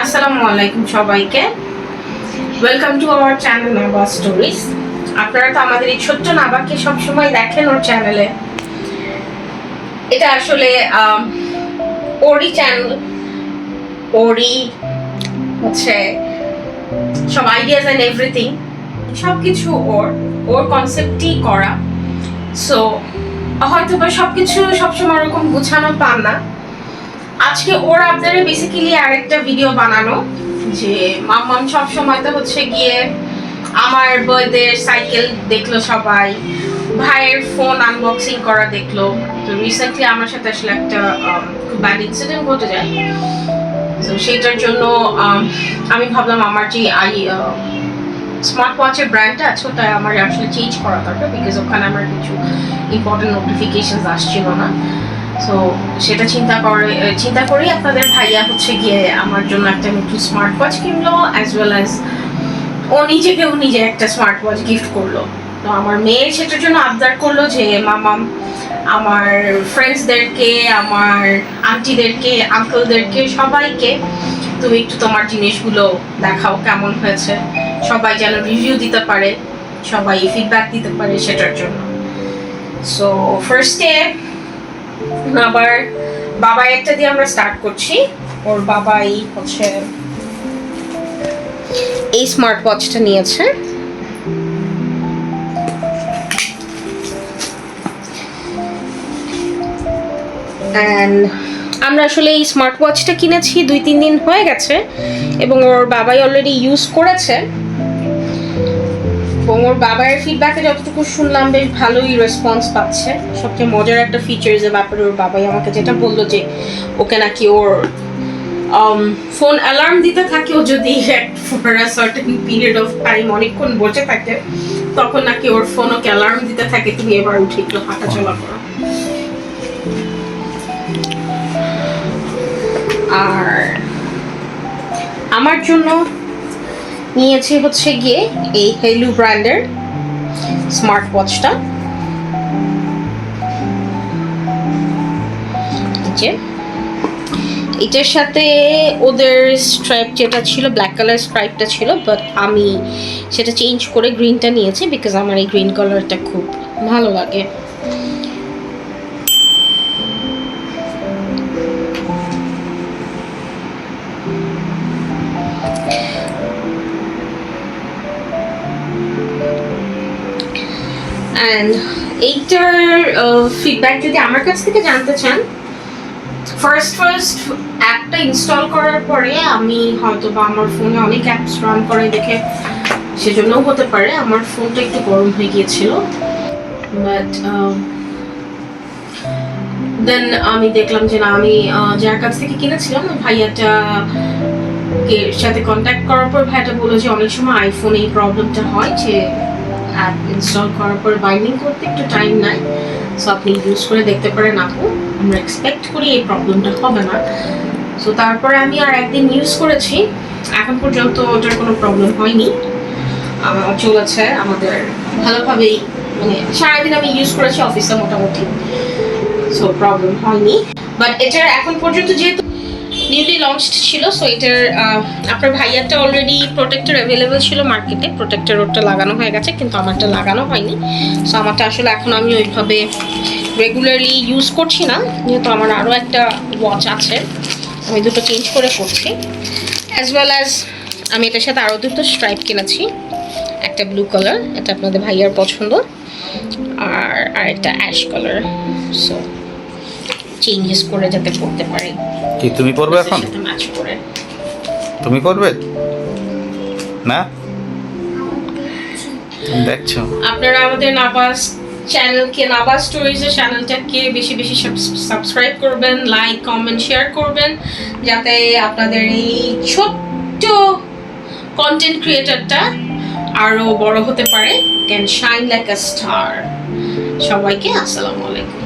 আসসালামু আলাইকুম সবাইকে, welcome to our channel Naba stories. আপনারা তো আমাদের এই ছোট্ট নাবাকে সবসময় দেখেন ওর চ্যানেলে। এটা আসলে ওরই চ্যানেল, ওরই হচ্ছে সব আইডিয়াস অ্যান্ড এভরিথিং, সব কিছু ওর কনসেপ্টই করা। সো হয়তো বা সব কিছু সবসময় ওরকম গুছানো পান না। আজকে ওর আপনারা বেসিক্যালি আরেকটা ভিডিও বানানো, যে মাম্মাম সব সময় তো হচ্ছে গিয়ে আমার বার্থডে সাইকেল দেখলো, সবাই ভাইয়ের ফোন আনবক্সিং করা দেখলো। তো রিসেন্টলি আমার সাথে আসলে একটা খুব ব্যাড ইনসিডেন্ট ঘটে যায়। তো সেইটার জন্য আমি ভাবলাম আমার যে স্মার্ট ওয়াচের ব্র্যান্ডটা আছে ওটা আমার আসলে চেঞ্জ করা দরকার, বিকজ ওখানে আমার কিছু ইম্পর্টেন্ট নোটিফিকেশন আসছিল না। তো সেটা চিন্তা করেই আপনাদের ভাইয়া হচ্ছে গিয়ে আমার জন্য একটা নতুন স্মার্ট ওয়াচ কিনলো, অ্যাজ ওয়েল অ্যাজ ও নিজে একটা স্মার্ট ওয়াচ গিফট করলো। তো আমার মেয়ে সেটার জন্য আবদার করলো যে মামাম আমার ফ্রেন্ডসদেরকে, আমার আন্টিদেরকে, আঙ্কেলদেরকে, সবাইকে তুমি একটু তোমার জিনিসগুলো দেখাও কেমন হয়েছে, সবাই যেন রিভিউ দিতে পারে, সবাই ফিডব্যাক দিতে পারে সেটার জন্য। সো ফার্স্টে আবার বাবাই একটা দিয়ে আমরা স্টার্ট করছি। ওর বাবাই হচ্ছে এই স্মার্ট ওয়াচটা নিয়েছে। অ্যান্ড আমরা আসলে এই স্মার্ট ওয়াচটা কিনেছি 2-3 দিন হয়ে গেছে এবং ওর বাবাই অলরেডি ইউজ করেছে। এবং ওর বাবার ফিডব্যাকে যতটুকু শুনলাম বেশ ভালোই রেসপন্স পাচ্ছে। সবচেয়ে মজার একটা ফিচার্সের ব্যাপারে ওর বাবাই আমাকে যেটা বললো যে ওকে নাকি ওর ফোন অ্যালার্ম দিতে থাকে, ও যদি for a certain period of time অনেকক্ষণ বসে থাকে তখন নাকি ওর ফোন ওকে অ্যালার্ম দিতে থাকে তুমি এবার উঠে একটু হাঁটাচলা করো। আর আমার জন্য নিয়েছি হচ্ছে গিয়ে এই হেলু ব্র্যান্ডের স্মার্ট ওয়াচটা। এটার সাথে ওদের স্ট্রাইপ যেটা ছিল, ব্ল্যাক কালার স্ট্রাইপটা ছিল, বাট আমি সেটা চেঞ্জ করে গ্রিনটা নিয়েছি বিকজ আমার এই গ্রিন কালারটা খুব ভালো লাগে। অ্যান্ড এইটার ফিডব্যাক যদি আমার কাছ থেকে জানতে চান, ফার্স্ট অ্যাপটা ইনস্টল করার পরে আমি হয়তো বা আমার ফোনে অনেক অ্যাপস রান করে দেখে সেজন্যও হতে পারে আমার ফোনটা একটু গরম হয়ে গিয়েছিল। বাট দেন আমি দেখলাম যে না, আমি যার কাছ থেকে কিনেছিলাম ওই ভাইয়াটা সাথে কন্ট্যাক্ট করার পর ভাইয়াটা বললো যে অনেক সময় আইফোনে এই প্রবলেমটা হয় যে অ্যাপ ইনস্টল করার পর বাইন্ডিং করতে একটু টাইম নেয়। সো আপনি ইউজ করে দেখতে পারেন আপু, আমরা এক্সপেক্ট করি এই প্রবলেমটা হবে না। সো তারপরে আমি আর একদিন ইউজ করেছি, এখন পর্যন্ত ওটার কোনো প্রবলেম হয়নি, চলেছে আমাদের ভালোভাবেই। মানে সারাদিন আমি ইউজ করেছি অফিসে মোটামুটি, সো প্রবলেম হয়নি। বাট এটার এখন পর্যন্ত যেহেতু নিউলি লঞ্চড ছিল, সো এটার আপনার ভাইয়ারটা অলরেডি প্রোটেক্টর অ্যাভেলেবেল ছিল মার্কেটে, প্রোটেক্টর ওটা লাগানো হয়ে গেছে, কিন্তু আমারটা লাগানো হয়নি। সো আমারটা আসলে এখন আমি ওইভাবে রেগুলারলি ইউজ করছি না, যেহেতু আমার আরও একটা ওয়াচ আছে, আমি দুটো চেঞ্জ করে করছি। অ্যাজ ওয়েল অ্যাজ আমি এটার সাথে আরও দুটো স্ট্রাইপ কিনেছি, একটা ব্লু কালার, এটা আপনাদের ভাইয়ার পছন্দ, আর একটা অ্যাশ কালার। সো চেঞ্জেস করে যাতে করতে পারি। কি তুমি করবে এখন? ম্যাচ করে তুমি করবে না? দেখছো আপনারা আমাদের নাবাস চ্যানেলকে, নাবাস স্টোরিজের চ্যানেলটাকে বেশি বেশি সাবস্ক্রাইব করবেন, লাইক কমেন্ট শেয়ার করবেন, যাতে আপনাদের এই ছোট্ট কন্টেন্ট ক্রিয়েটরটা আরো বড় হতে পারে, can shine like a star. সবাইকে আসসালামু আলাইকুম।